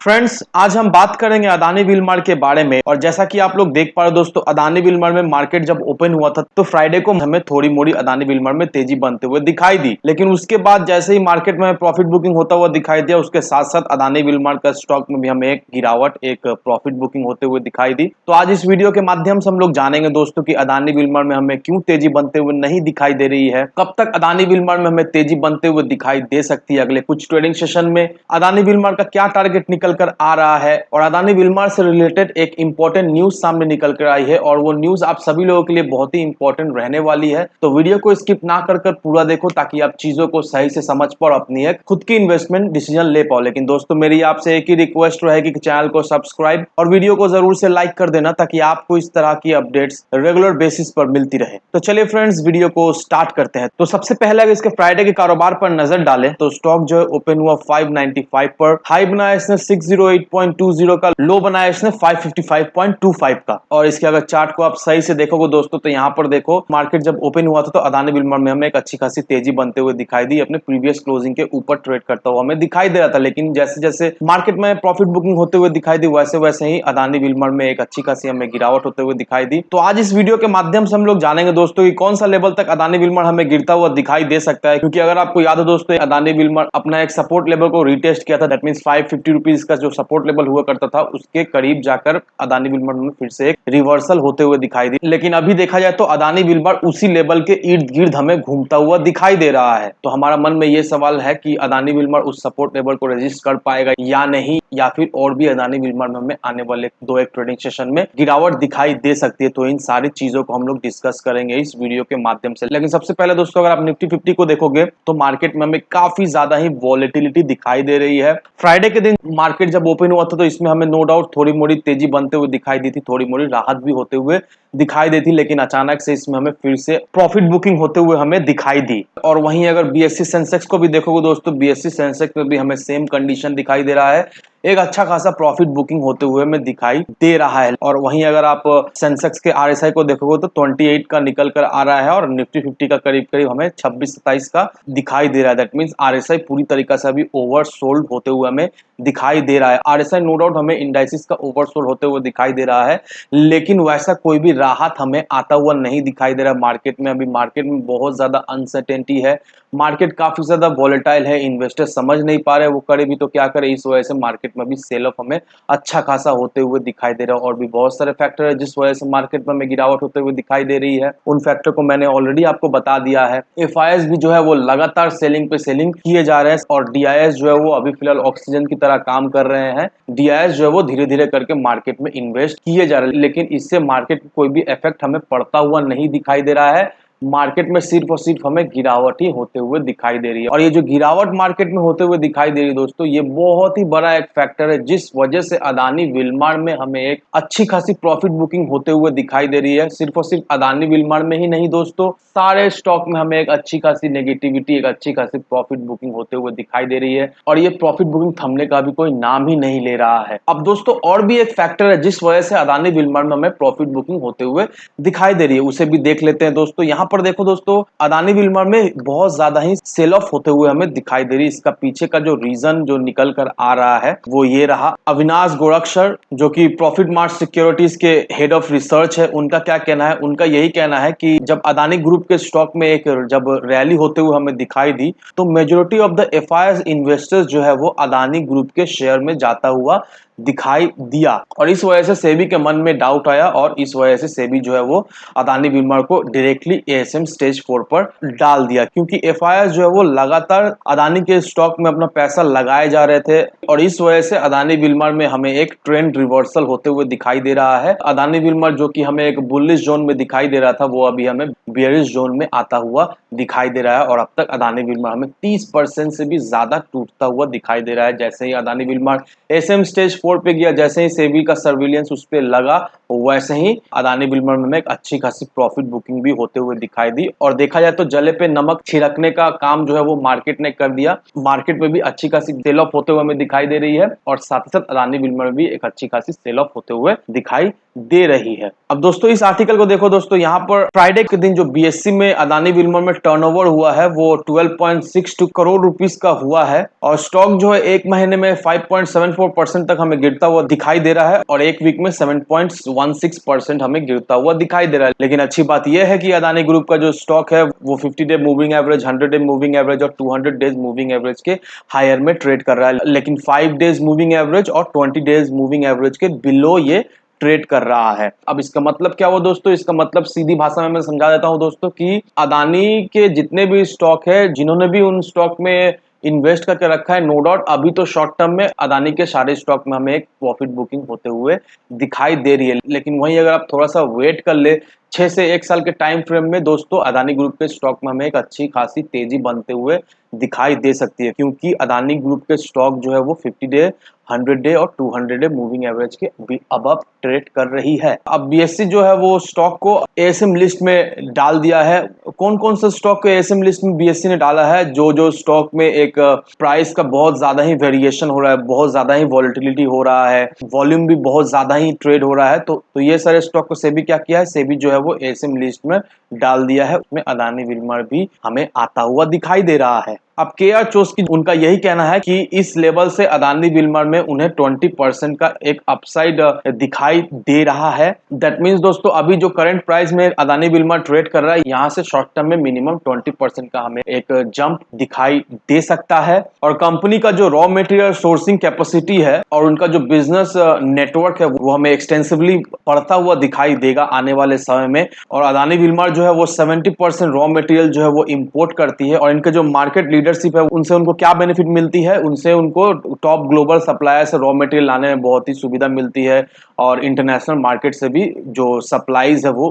Friends, आज हम बात करेंगे अदानी विलमार के बारे में। और जैसा कि आप लोग देख पा रहे हो दोस्तों, अदानी विलमार में मार्केट जब ओपन हुआ था तो फ्राइडे को हमें थोड़ी मोड़ी अदानी विलमार में तेजी बनते हुए दिखाई दी, लेकिन उसके बाद जैसे ही मार्केट में प्रॉफिट बुकिंग होता हुआ दिखाई दिया, उसके साथ साथ अदानी विलमार का स्टॉक में भी हमें एक गिरावट, एक प्रॉफिट बुकिंग होते हुए दिखाई दी। तो आज इस वीडियो के माध्यम से हम लोग जानेंगे दोस्तों कि अदानी विलमार में हमें क्यों तेजी बनते हुए नहीं दिखाई दे रही है, कब तक अदानी विलमार में हमें तेजी बनते हुए दिखाई दे सकती है अगले कुछ ट्रेडिंग सेशन में, अदानी विलमार का क्या टारगेट निकल कर आ रहा है। और अदानी विलमार से रिलेटेड एक इंपॉर्टेंट न्यूज सामने निकल कर आई है और वो न्यूज आप सभी लोगों के लिए बहुत ही इंपॉर्टेंट रहने वाली है। तो वीडियो को स्किप ना कर पूरा देखो ताकि आप चीजों को सही से समझ पाओ, अपनी एक खुद की इन्वेस्टमेंट डिसीजन ले पाओ। लेकिन दोस्तों, मेरी आपसे एक ही रिक्वेस्ट रहेगी कि चैनल को सब्सक्राइब और वीडियो को जरूर से लाइक कर देना ताकि आपको इस तरह की अपडेट्स रेगुलर बेसिस पर मिलती रहे। तो चलिए फ्रेंड्स, वीडियो को स्टार्ट करते हैं। तो सबसे पहले अगर इसके फ्राइडे के कारोबार पर नजर डालें तो स्टॉक जो है ओपन हुआ 595 पर, हाई बनाया इसने 608.20 का, लो बनाया इसने 555.25 का। और इसके अगर चार्ट को आप सही से देखोगे दोस्तों तो यहाँ पर देखो, मार्केट जब ओपन हुआ था तो अदानी विलमार में हमें एक अच्छी खासी तेजी बनते हुए दिखाई दी, अपने प्रीवियस क्लोजिंग के ऊपर ट्रेड करता हुआ हमें दिखाई दे रहा था। लेकिन जैसे जैसे मार्केट में प्रॉफिट बुकिंग होते हुए दिखाई दी, वैसे वैसे ही अदानी विलमार में एक अच्छी खासी हमें गिरावट होते हुए दिखाई दी। तो आज इस वीडियो के माध्यम से हम लोग जानेंगे दोस्तों कि कौन सा लेवल तक अदानी विलमार हमें गिरता हुआ दिखाई दे सकता है। क्योंकि अगर आपको याद हो दोस्तों, अदानी विलमार अपना एक सपोर्ट लेवल को रिटेस्ट किया था, दैट मींस 550 रुपीज का जो सपोर्ट लेवल हुआ करता था उसके करीब जाकर अदानी विलमार में फिर से एक रिवर्सल होते हुए दिखाई दी। लेकिन अभी देखा जाए तो अदानी विलमार उसी लेवल के इर्द गिर्द हमें घूमता हुआ दिखाई दे रहा है। तो हमारा मन में यह सवाल है कि अदानी विलमार उस सपोर्ट लेवल को रेजिस्ट कर पाएगा या नहीं, या फिर और भी अदानी विलमार में हमें आने वाले दो एक ट्रेडिंग सेशन में गिरावट दिखाई दे सकती है। तो इन सारी चीजों को हम लोग डिस्कस करेंगे इस वीडियो के माध्यम से। लेकिन सबसे पहले दोस्तों, अगर आप निफ्टी 50 को देखोगे तो मार्केट में हमें काफी ज्यादा ही वॉलेटिलिटी दिखाई दे रही है। फ्राइडे के दिन मार्केट जब ओपन हुआ था तो इसमें हमें नो डाउट थोड़ी मोड़ी तेजी बनते हुए दिखाई दी थी, थोड़ी मोड़ी राहत भी होते हुए दिखाई दी थी। लेकिन अचानक से इसमें हमें फिर से प्रॉफिट बुकिंग होते हुए हमें दिखाई दी। और वहीं अगर बीएससी सेंसेक्स को भी देखोगे दोस्तों, बीएससी सेंसेक्स में भी हमें सेम कंडीशन दिखाई दे रहा है, एक अच्छा खासा प्रॉफिट बुकिंग होते हुए हमें दिखाई दे रहा है। और वहीं अगर आप सेंसेक्स के आरएसआई को देखोगे तो 28 का निकल कर आ रहा है और निफ्टी 50 का करीब करीब हमें 26-27 का दिखाई दे रहा है। दैट मींस आरएसआई पूरी तरीके से अभी ओवरसोल्ड होते हुए हमें दिखाई दे रहा है। आरएसआई नो डाउट हमें इंडाइसिस का ओवरसोल्ड होते हुए दिखाई दे रहा है, लेकिन वैसा कोई भी राहत हमें आता हुआ नहीं दिखाई दे रहा है मार्केट में। अभी मार्केट में बहुत ज्यादा अनसर्टेनिटी है, मार्केट काफी ज्यादा वॉलेटाइल है, इन्वेस्टर समझ नहीं पा रहे वो करे भी तो क्या करे। इस वजह से मार्केट में भी सेल ऑफ हमें अच्छा खासा होते हुए दिखाई दे रहा है। और भी बहुत सारे फैक्टर है जिस वजह से मार्केट में हमें गिरावट होते हुए दिखाई दे रही है। उन फैक्टर को मैंने ऑलरेडी आपको बता दिया है। एफआईएस भी जो है वो लगातार सेलिंग पे सेलिंग किए जा रहे हैं और डीआईएस जो है वो अभी फिलहाल ऑक्सीजन की तरह काम कर रहे हैं। डीआईएस जो है वो धीरे धीरे करके मार्केट में इन्वेस्ट किए जा रहे हैं, लेकिन इससे मार्केट को कोई भी इफेक्ट हमें पड़ता हुआ नहीं दिखाई दे रहा है। मार्केट में सिर्फ और सिर्फ हमें गिरावट ही होते हुए दिखाई दे रही है। और ये जो गिरावट मार्केट में होते हुए दिखाई दे रही है दोस्तों, ये बहुत ही बड़ा एक फैक्टर है जिस वजह से अदानी विलमार में हमें एक अच्छी खासी प्रॉफिट बुकिंग होते हुए दिखाई दे रही है। सिर्फ और सिर्फ अदानी विलमार में ही नहीं दोस्तों, सारे स्टॉक में हमें एक अच्छी खासी नेगेटिविटी, एक अच्छी खासी प्रॉफिट बुकिंग होते हुए दिखाई दे रही है। और ये प्रॉफिट बुकिंग थमने का भी कोई नाम ही नहीं ले रहा है। अब दोस्तों, और भी एक फैक्टर है जिस वजह से अदानी विलमार में हमें प्रॉफिट बुकिंग होते हुए दिखाई दे रही है, उसे भी देख लेते हैं दोस्तों। यहाँ पर देखो दोस्तों, अदानी विलमार में बहुत ज्यादा ही सेल ऑफ होते हुए हमें दिखाई दे रही है। इसका पीछे का जो रीजन जो निकल कर आ रहा है वो ये रहा। अविनाश गोरक्षर जो कि प्रॉफिट मार्ट सिक्योरिटीज के हेड ऑफ रिसर्च है, उनका क्या कहना है? उनका यही कहना है कि जब अदानी ग्रुप के स्टॉक में एक जब रैली होते हुए हमें दिखाई दी तो majority of the FII investors जो है वो अदानी ग्रुप के शेयर में जाता हुआ दिखाई दिया। और इस वजह से सेबी के मन में डाउट आया और इस वजह से सेबी जो है वो अदानी विलमार को डायरेक्टली एएसएम स्टेज 4 पर डाल दिया। क्योंकि एफआईआई जो है वो लगातार अदानी के स्टॉक में अपना पैसा लगाए जा रहे थे और इस वजह से अदानी विलमार में हमें एक ट्रेंड रिवर्सल होते हुए दिखाई दे रहा है। अदानी विलमार जो कि हमें एक बुलिश जोन में दिखाई दे रहा था वो अभी हमें बेयरिश जोन में आता हुआ दिखाई दे रहा है। और अब तक अदानी विलमार हमें 30% से भी ज्यादा टूटता हुआ दिखाई दे रहा है। जैसे ही अदानी विलमार एसएम स्टेज 4 पे गया, जैसे ही सेबी का सर्विलियंस उस पे लगा, वैसे ही अदानी विलमार में एक अच्छी खासी प्रॉफिट बुकिंग भी होते हुए दिखाई दी। और देखा जाए तो जले पे नमक छिड़कने का काम जो है वो मार्केट ने कर दिया। मार्केट में भी अच्छी खासी सेल ऑफ होते हुए हमें दिखाई दे रही है और साथ ही साथ अदानी विलमार में भी एक अच्छी खासी सेल ऑफ होते हुए दिखाई दे रही है। अब दोस्तों इस आर्टिकल को देखो दोस्तों, यहाँ पर फ्राइडे के दिन जो बीएससी में अदानी विल्मर में टर्नओवर हुआ है वो 12.62 करोड़ रुपीस का हुआ है और स्टॉक जो है एक महीने में 5.74% तक हमें गिरता हुआ दिखाई दे रहा है और एक वीक में 7.16% हमें गिरता हुआ दिखाई दे रहा है। लेकिन अच्छी बात यह है कि अदानी ग्रुप का जो स्टॉक है वो 50 day moving average, 100 day moving average और 200 डेज मूविंग एवरेज के हायर में ट्रेड कर रहा है, लेकिन 5 डेज मूविंग एवरेज और 20 डेज मूविंग एवरेज के बिलो ये ट्रेड कर रहा है। अब इसका मतलब क्या हुआ दोस्तों, इसका मतलब सीधी भाषा में मैं समझा देता हूं दोस्तों कि अदानी के जितने भी स्टॉक है, जिन्होंने भी उन स्टॉक में इन्वेस्ट करके रखा है, नो डाउट अभी तो शॉर्ट टर्म में अदानी के सारे स्टॉक में हमें एक प्रॉफिट बुकिंग होते हुए दिखाई दे रही है। लेकिन वहीं अगर आप थोड़ा सा वेट कर ले 6 से 1 साल के टाइम फ्रेम में दोस्तों, अदानी ग्रुप के स्टॉक में हमें एक अच्छी खासी तेजी बनते हुए दिखाई दे सकती है, क्योंकि अदानी ग्रुप के स्टॉक जो है वो 50 डे, 100 डे और 200 डे मूविंग एवरेज के भी अबव ट्रेड कर रही है। अब बीएससी जो है वो स्टॉक को एएसएम लिस्ट में डाल दिया है। कौन कौन से स्टॉक को एएसएम लिस्ट में बीएससी ने डाला है? जो जो स्टॉक में एक प्राइस का बहुत ज्यादा ही वेरिएशन हो रहा है, बहुत ज्यादा ही वॉलिटिलिटी हो रहा है, वॉल्यूम भी बहुत ज्यादा ही ट्रेड हो रहा है, तो ये सारे स्टॉक को सेबी क्या किया है, सेबी जो है वो एएसएम लिस्ट में डाल दिया है। उसमें अदानी विल्मर भी हमें आता हुआ दिखाई दे रहा है। अब केआर चोस्की उनका यही कहना है कि इस लेवल से अदानी विल्मर में उन्हें 20% का एक अपसाइड दिखाई दे रहा है। दैट मींस दोस्तों अभी जो करंट प्राइस में अदानी विल्मर ट्रेड कर रहा है, यहाँ से शॉर्ट टर्म में मिनिमम 20% का हमें एक जंप दिखाई दे सकता है। और कंपनी का जो रॉ मटेरियल सोर्सिंग कैपेसिटी है और उनका जो बिजनेस नेटवर्क है वो हमें एक्सटेंसिवली बढ़ता हुआ दिखाई देगा आने वाले समय में। और अदानी विल्मर जो है वो 70% रॉ मटेरियल जो है वो इंपोर्ट करती है और इनके जो मार्केट लीडरशिप है उनसे उनको क्या बेनिफिट मिलती है, उनसे उनको टॉप ग्लोबल सप्लायर से रॉ मटेरियल लाने में बहुत ही सुविधा मिलती है और इंटरनेशनल मार्केट से भी जो सप्लाईज है वो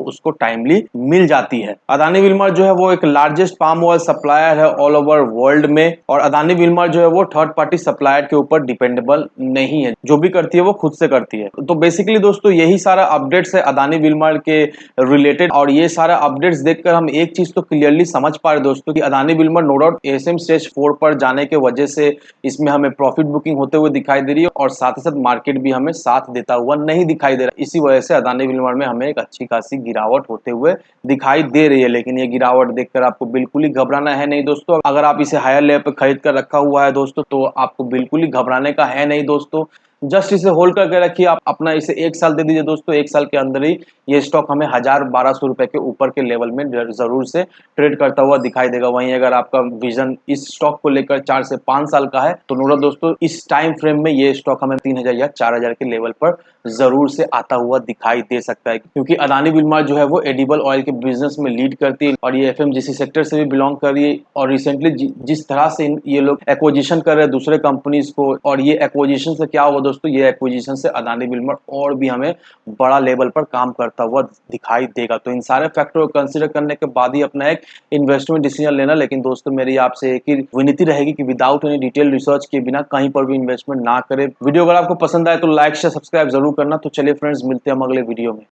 उसको टाइमली मिल जाती है। अदानी विल्मर जो है वो एक लार्जेस्ट पाम ऑयल सप्लायर है ऑल ओवर वर्ल्ड में और अदानी विल्मर जो है वो थर्ड पार्टी सप्लायर के ऊपर डिपेंडेबल नहीं है, जो भी करती है वो खुद से करती है। तो बेसिकली दोस्तों यही सारा अपडेट्स है अदानी विल्मर के रिलेटेड और ये सारा अपडेट्स देखकर हम एक चीज तो क्लियरली समझ पा रहे दोस्तों कि Adani Wilmar no doubt ASM stage 4 पर जाने के वजह से इसमें हमें प्रॉफिट बुकिंग होते हुए दिखाई दे रही है और साथ ही साथ मार्केट भी हमें साथ देता हुआ नहीं दिखाई दे रहा। इसी वजह से अदानी विल्मर में हमें एक अच्छी खासी गिरावट होते हुए दिखाई दे रही है। लेकिन ये गिरावट देखकर आपको बिल्कुल ही घबराना है नहीं दोस्तों। अगर आप इसे हायर लेवल पर खरीद कर रखा हुआ है दोस्तों तो आपको बिल्कुल ही घबराने का है नहीं दोस्तों। जस्ट इसे होल्ड करके रखिए, आप अपना इसे 1 साल दे दीजिए दोस्तों। 1 साल के अंदर ही ये स्टॉक हमें 1000-1200 रुपए के ऊपर के लेवल में जरूर से ट्रेड करता हुआ दिखाई देगा। वहीं अगर आपका विजन इस स्टॉक को लेकर 4 से 5 साल का है तो नोड़ा दोस्तों इस टाइम फ्रेम में ये स्टॉक हमें 3000 या 4000 के लेवल पर जरूर से आता हुआ दिखाई दे सकता है, क्योंकि अदानी विल्मर जो है वो एडिबल ऑयल के बिजनेस में लीड करती है और ये एफएमजीसी सेक्टर से भी बिलोंग कर रही है। और रिसेंटली जिस तरह से ये लोग एक्विजिशन कर रहे हैं दूसरे कंपनीज को, और ये एक्विजिशन से क्या हुआ दोस्तों, ये एक्विजिशन से अदानी विल्मर और भी हमें बड़ा लेवल पर काम करता हुआ दिखाई देगा। तो इन सारे फैक्टर को कंसीडर करने के बाद ही अपना एक इन्वेस्टमेंट डिसीजन लेना। लेकिन दोस्तों मेरी आपसे एक ही विनती रहेगी कि विदाउट एनी डिटेल रिसर्च के बिना कहीं पर भी इन्वेस्टमेंट ना करें। वीडियो अगर आपको पसंद आए तो लाइक शेयर सब्सक्राइब जरूर करना। तो चलिए फ्रेंड्स, मिलते हैं हम अगले वीडियो में।